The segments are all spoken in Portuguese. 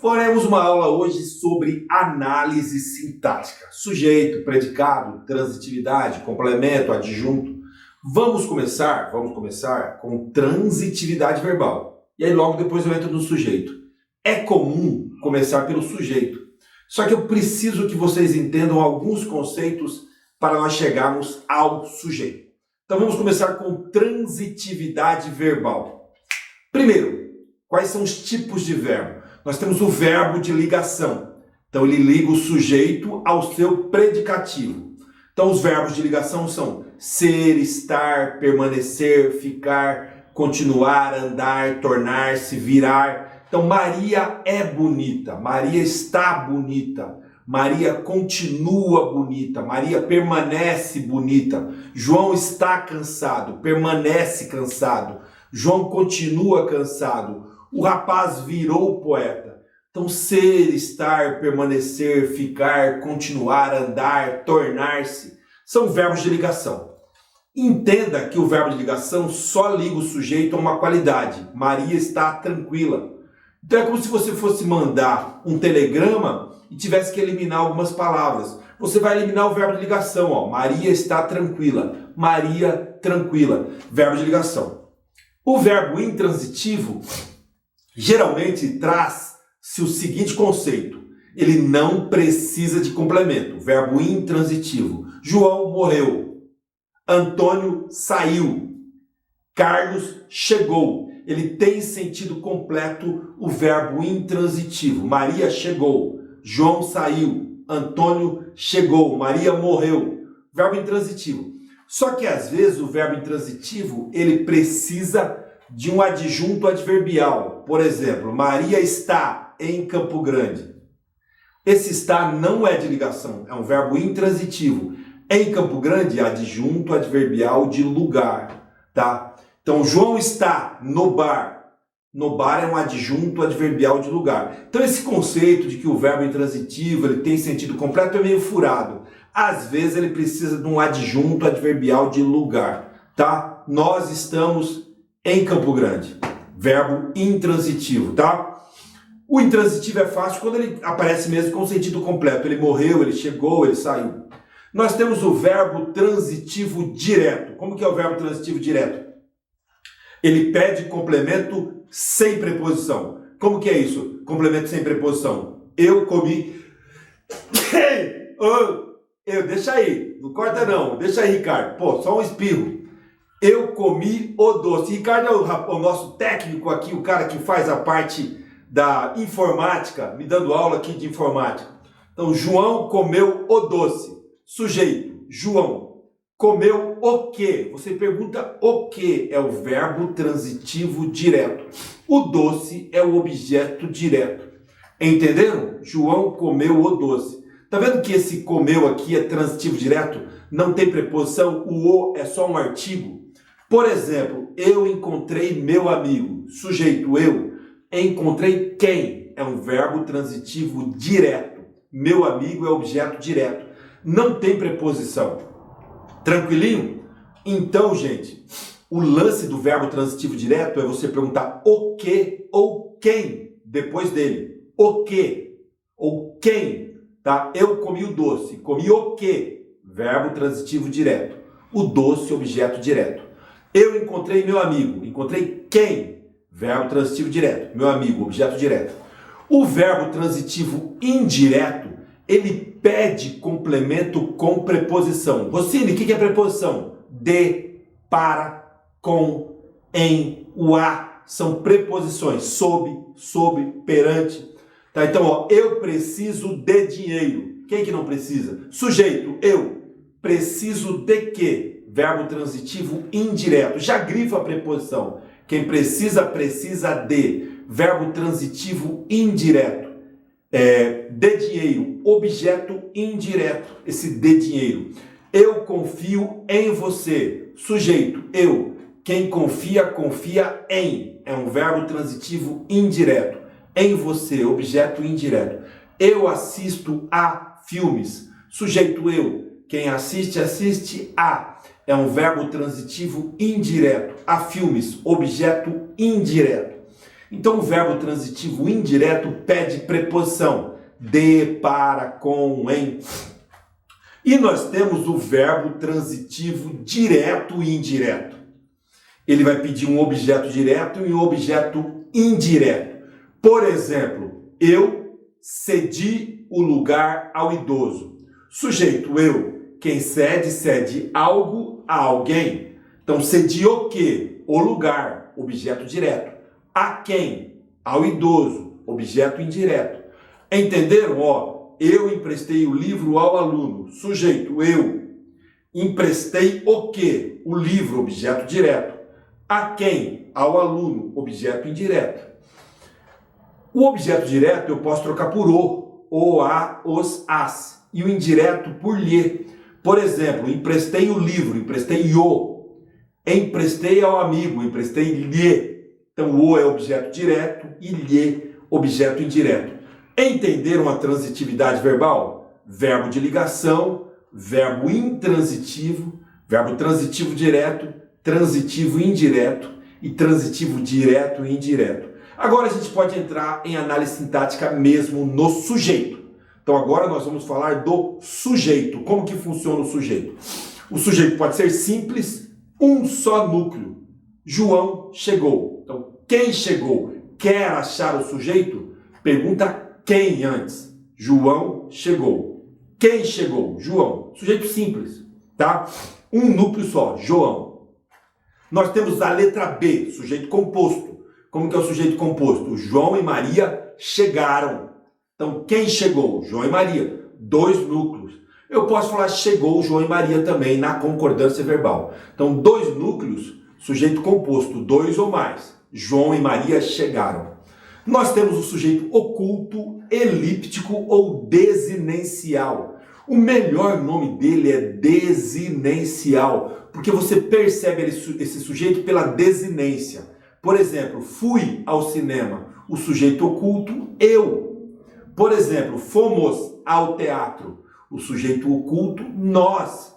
Faremos uma aula hoje sobre análise sintática. Sujeito, predicado, transitividade, complemento, adjunto. Vamos começar com transitividade verbal. E aí logo depois eu entro no sujeito. É comum começar pelo sujeito. Só que eu preciso que vocês entendam alguns conceitos para nós chegarmos ao sujeito. Então vamos começar com transitividade verbal. Primeiro, quais são os tipos de verbo? Nós temos o verbo de ligação. Então ele liga o sujeito ao seu predicativo. Então os verbos de ligação são ser, estar, permanecer, ficar, continuar, andar, tornar-se, virar. Então Maria é bonita, Maria está bonita, Maria continua bonita, Maria permanece bonita. João está cansado, permanece cansado. João continua cansado. O rapaz virou poeta. Então, ser, estar, permanecer, ficar, continuar, andar, tornar-se, são verbos de ligação. Entenda que o verbo de ligação só liga o sujeito a uma qualidade. Maria está tranquila. Então, é como se você fosse mandar um telegrama e tivesse que eliminar algumas palavras. Você vai eliminar o verbo de ligação. Ó. Maria está tranquila. Maria tranquila. Verbo de ligação. O verbo intransitivo geralmente traz-se o seguinte conceito: ele não precisa de complemento. Verbo intransitivo. João morreu. Antônio saiu. Carlos chegou. Ele tem sentido completo o verbo intransitivo. Maria chegou. João saiu. Antônio chegou. Maria morreu. Verbo intransitivo. Só que às vezes o verbo intransitivo ele precisa de um adjunto adverbial. Por exemplo, Maria está em Campo Grande. Esse está não é de ligação, é um verbo intransitivo. Em Campo Grande, adjunto adverbial de lugar, tá? Então, João está no bar. No bar é um adjunto adverbial de lugar. Então, esse conceito de que o verbo intransitivo ele tem sentido completo é meio furado. Às vezes, ele precisa de um adjunto adverbial de lugar, tá? Nós estamos em Campo Grande. Verbo intransitivo, tá? O intransitivo é fácil quando ele aparece mesmo com sentido completo. Ele morreu, ele chegou, ele saiu. Nós temos o verbo transitivo direto. Como que é o verbo transitivo direto? Ele pede complemento sem preposição. Como que é isso? Complemento sem preposição. Eu comi. Deixa aí. Não corta não. Deixa aí, Ricardo. Pô, só um espirro. Eu comi o doce. Ricardo é o nosso técnico aqui, o cara que faz a parte da informática, me dando aula aqui de informática. Então, João comeu o doce. Sujeito, João. Comeu o quê? Você pergunta o quê? É o verbo transitivo direto. O doce é o objeto direto. Entenderam? João comeu o doce. Tá vendo que esse comeu aqui é transitivo direto? Não tem preposição, o é só um artigo. Por exemplo, eu encontrei meu amigo. Sujeito, eu. Encontrei quem? É um verbo transitivo direto. Meu amigo é objeto direto. Não tem preposição. Tranquilinho? Então, gente, o lance do verbo transitivo direto é você perguntar o que ou quem depois dele. O que ou quem, tá? Eu comi o doce. Comi o que? Verbo transitivo direto. O doce, objeto direto. Eu encontrei meu amigo. Encontrei quem? Verbo transitivo direto. Meu amigo, objeto direto. O verbo transitivo indireto, ele pede complemento com preposição. Rossini, o que é preposição? De, para, com, em, o a. São preposições. Sob, perante. Tá? Então, ó, eu preciso de dinheiro. Quem que não precisa? Sujeito, eu. Preciso de quê? Verbo transitivo indireto. Já grifa a preposição. Quem precisa, precisa de. Verbo transitivo indireto. De dinheiro. Objeto indireto. Esse de dinheiro. Eu confio em você. Sujeito, eu. Quem confia, confia em. É um verbo transitivo indireto. Em você, objeto indireto. Eu assisto a filmes. Sujeito, eu. Quem assiste, assiste a. É um verbo transitivo indireto. A filmes, objeto indireto. Então o verbo transitivo indireto pede preposição. De, para, com, em. E nós temos o verbo transitivo direto e indireto. Ele vai pedir um objeto direto e um objeto indireto. Por exemplo, eu cedi o lugar ao idoso. Sujeito eu, quem cede, cede algo a alguém. Então cedi o quê? O lugar, objeto direto. A quem? Ao idoso, objeto indireto. Entenderam? Ó, eu emprestei o livro ao aluno. Sujeito eu. Emprestei o quê? O livro, objeto direto. A quem? Ao aluno, objeto indireto. O objeto direto eu posso trocar por o, a, os, as. E o indireto por lhe. Por exemplo, emprestei o livro, emprestei o. Emprestei ao amigo, emprestei lhe. Então o é objeto direto e lhe objeto indireto. Entenderam a transitividade verbal? Verbo de ligação, verbo intransitivo, verbo transitivo direto, transitivo indireto e transitivo direto e indireto. Agora a gente pode entrar em análise sintática mesmo no sujeito. Então agora nós vamos falar do sujeito. Como que funciona o sujeito? O sujeito pode ser simples, um só núcleo. João chegou. Então quem chegou? Quer achar o sujeito? Pergunta quem antes? João chegou. Quem chegou? João. Sujeito simples, tá? Um núcleo só, João. Nós temos a letra B, sujeito composto. Como que é o sujeito composto? João e Maria chegaram. Então, quem chegou? João e Maria. Dois núcleos. Eu posso falar chegou João e Maria também na concordância verbal. Então, dois núcleos, sujeito composto, dois ou mais. João e Maria chegaram. Nós temos o sujeito oculto, elíptico ou desinencial. O melhor nome dele é desinencial, porque você percebe esse sujeito pela desinência. Por exemplo, fui ao cinema, o sujeito oculto, eu. Por exemplo, fomos ao teatro, o sujeito oculto, nós.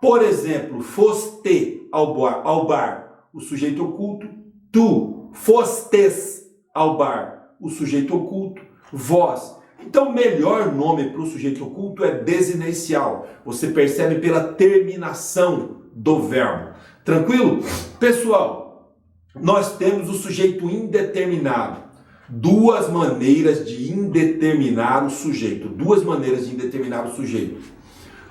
Por exemplo, foste ao bar, o sujeito oculto, tu. Fostes ao bar, o sujeito oculto, vós. Então, o melhor nome para o sujeito oculto é desinencial. Você percebe pela terminação do verbo. Tranquilo? Pessoal, nós temos o sujeito indeterminado. Duas maneiras de indeterminar o sujeito. Duas maneiras de indeterminar o sujeito.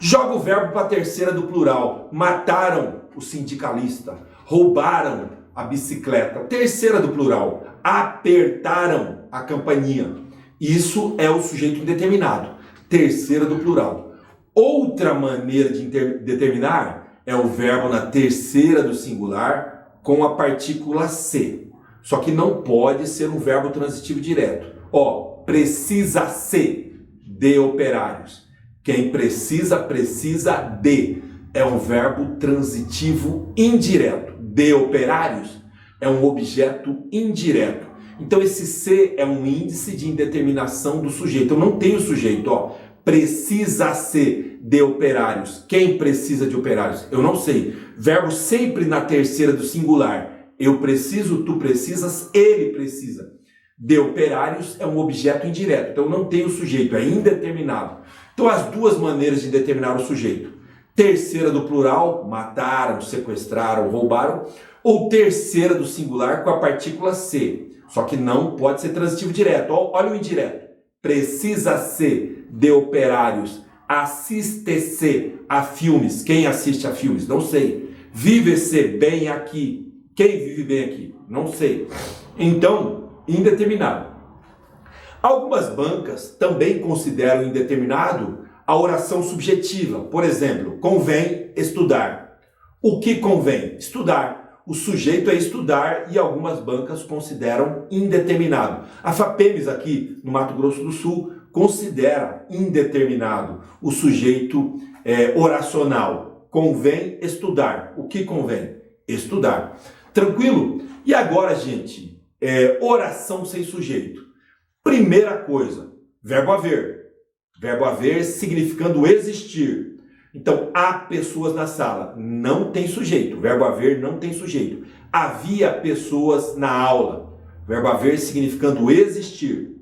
Joga o verbo para a terceira do plural. Mataram o sindicalista. Roubaram a bicicleta. Terceira do plural. Apertaram a campainha. Isso é o sujeito indeterminado. Terceira do plural. Outra maneira de determinar é o verbo na terceira do singular com a partícula se. Só que não pode ser um verbo transitivo direto. Ó, precisa-se de operários. Quem precisa, precisa de. É um verbo transitivo indireto. De operários é um objeto indireto. Então esse se é um índice de indeterminação do sujeito. Eu não tenho sujeito, ó. Precisa-se de operários. Quem precisa de operários? Eu não sei. Verbo sempre na terceira do singular. Eu preciso, tu precisas, ele precisa. De operários é um objeto indireto. Então não tem o sujeito, é indeterminado. Então as duas maneiras de determinar o sujeito. Terceira do plural, mataram, sequestraram, roubaram. Ou terceira do singular com a partícula se. Só que não pode ser transitivo direto. Olha o indireto. Precisa-se de operários. Assiste-se a filmes. Quem assiste a filmes? Não sei. Vive-se bem aqui. Quem vive bem aqui? Não sei. Então, indeterminado. Algumas bancas também consideram indeterminado a oração subjetiva. Por exemplo, convém estudar. O que convém? Estudar. O sujeito é estudar e algumas bancas consideram indeterminado. A FAPEMES aqui no Mato Grosso do Sul considera indeterminado o sujeito oracional. Convém estudar. O que convém? Estudar. Tranquilo? E agora, gente, oração sem sujeito. Primeira coisa, verbo haver. Verbo haver significando existir. Então, há pessoas na sala. Não tem sujeito. Verbo haver não tem sujeito. Havia pessoas na aula. Verbo haver significando existir.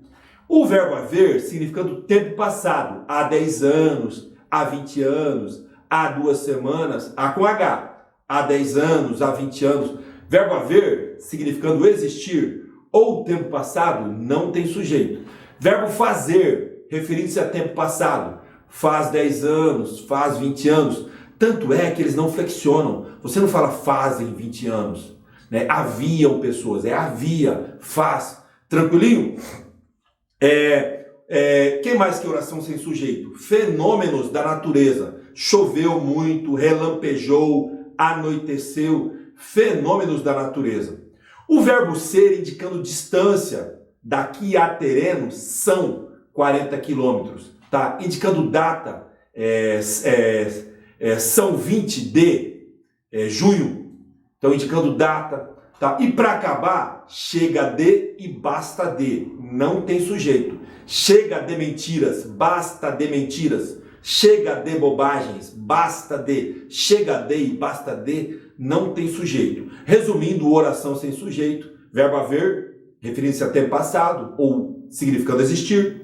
O verbo haver significando tempo passado, há 10 anos, há 20 anos, há 2 semanas, há com H, há 10 anos, há 20 anos. Verbo haver significando existir ou tempo passado não tem sujeito. Verbo fazer, referindo-se a tempo passado, faz 10 anos, faz 20 anos. Tanto é que eles não flexionam. Você não fala fazem 20 anos. Né? Haviam pessoas, havia, faz. Tranquilinho? Quem mais que oração sem sujeito? Fenômenos da natureza. Choveu muito, relampejou, anoiteceu. Fenômenos da natureza. O verbo ser indicando distância daqui a terreno são 40 quilômetros. Tá? Indicando data, são 20 de junho. Então, indicando data. Tá? E para acabar, chega de e basta de. Não tem sujeito. Chega de mentiras, basta de mentiras. Chega de bobagens, basta de. Chega de e basta de. Não tem sujeito. Resumindo, oração sem sujeito. Verbo haver, referindo-se a tempo passado ou significando existir.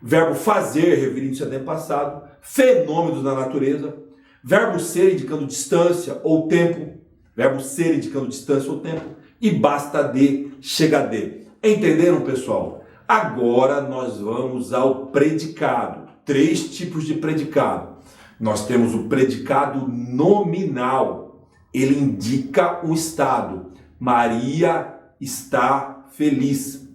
Verbo fazer, referindo-se a tempo passado. Fenômenos da natureza. Verbo ser, indicando distância ou tempo. Verbo ser, indicando distância ou tempo. E basta de, chega de. Entenderam, pessoal? Agora nós vamos ao predicado. 3 tipos de predicado. Nós temos o predicado nominal. Ele indica um estado. Maria está feliz.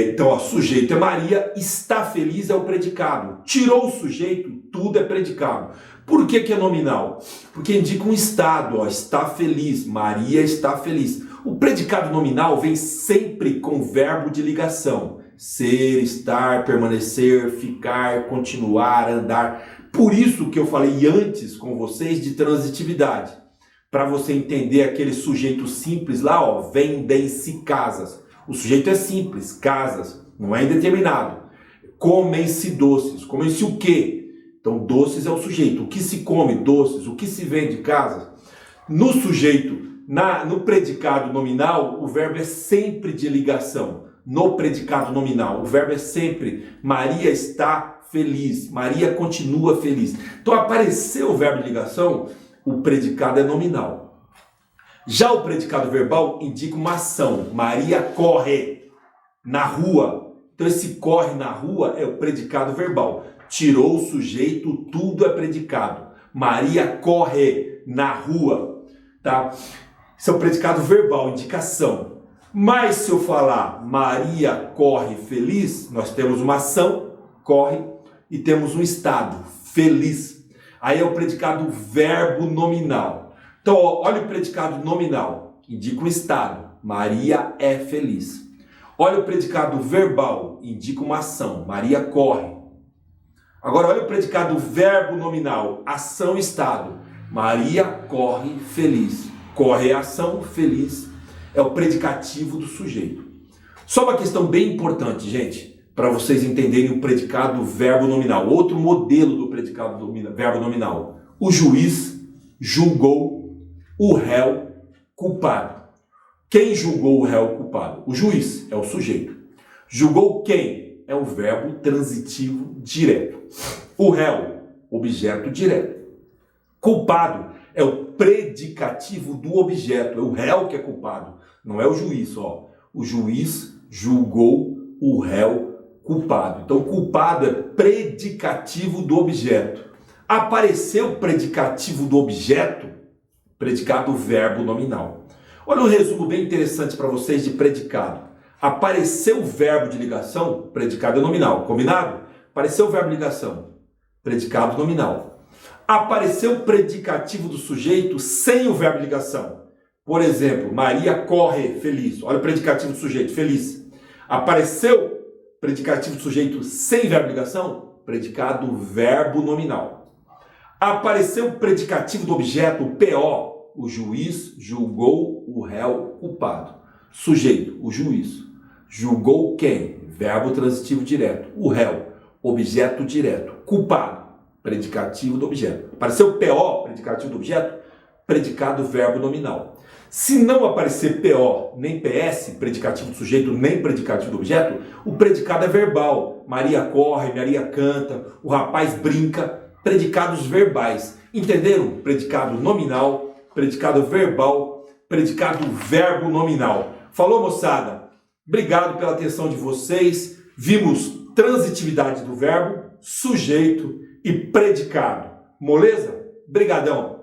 Então, ó, sujeito é Maria, está feliz é o predicado. Tirou o sujeito, tudo é predicado. Por que que é nominal? Porque indica um estado, ó, está feliz, Maria está feliz. O predicado nominal vem sempre com verbo de ligação. Ser, estar, permanecer, ficar, continuar, andar. Por isso que eu falei antes com vocês de transitividade. Para você entender aquele sujeito simples lá, ó, vendem-se casas. O sujeito é simples, casas, não é indeterminado. Comem-se doces. Comem-se o quê? Então, doces é o sujeito. O que se come? Doces. O que se vende? Casas. No sujeito, no predicado nominal, o verbo é sempre de ligação. No predicado nominal, o verbo é sempre Maria está feliz. Maria continua feliz. Então, apareceu o verbo de ligação, o predicado é nominal. Já o predicado verbal indica uma ação. Maria corre na rua. Então, esse corre na rua é o predicado verbal. Tirou o sujeito, tudo é predicado. Maria corre na rua. Tá? Esse é o predicado verbal, indicação. Mas se eu falar Maria corre feliz, nós temos uma ação, corre, e temos um estado, feliz. Aí é o predicado verbo nominal. Então, olha o predicado nominal, indica um estado. Maria é feliz. Olha o predicado verbal, indica uma ação. Maria corre. Agora, olha o predicado verbo nominal, ação, estado. Maria corre feliz. Corre é ação, feliz é o predicativo do sujeito. Só uma questão bem importante, gente, para vocês entenderem o predicado verbo nominal. Outro modelo do predicado verbo nominal. O juiz julgou o réu culpado. Quem julgou o réu culpado? O juiz é o sujeito. Julgou quem? É o verbo transitivo direto. O réu, objeto direto. Culpado é o predicativo do objeto. É o réu que é culpado. Não é o juiz, ó. O juiz julgou o réu culpado. Então, culpado é predicativo do objeto. Apareceu o predicativo do objeto, predicado verbo nominal. Olha um resumo bem interessante para vocês de predicado. Apareceu o verbo de ligação, predicado é nominal. Combinado? Apareceu o verbo de ligação, predicado nominal. Apareceu o predicativo do sujeito sem o verbo de ligação. Por exemplo, Maria corre feliz. Olha o predicativo do sujeito, feliz. Apareceu o predicativo do sujeito sem verbo de ligação, predicado verbo nominal. Apareceu o predicativo do objeto, o PO. O juiz julgou o réu culpado. Sujeito, o juiz. Julgou quem? Verbo transitivo direto. O réu, objeto direto. Culpado, predicativo do objeto. Apareceu o PO, predicativo do objeto, predicado verbo nominal. Se não aparecer PO nem PS, predicativo do sujeito nem predicativo do objeto, o predicado é verbal. Maria corre, Maria canta, o rapaz brinca. Predicados verbais. Entenderam? Predicado nominal, predicado verbal, predicado verbo nominal. Falou, moçada? Obrigado pela atenção de vocês. Vimos transitividade do verbo, sujeito e predicado. Moleza? Brigadão!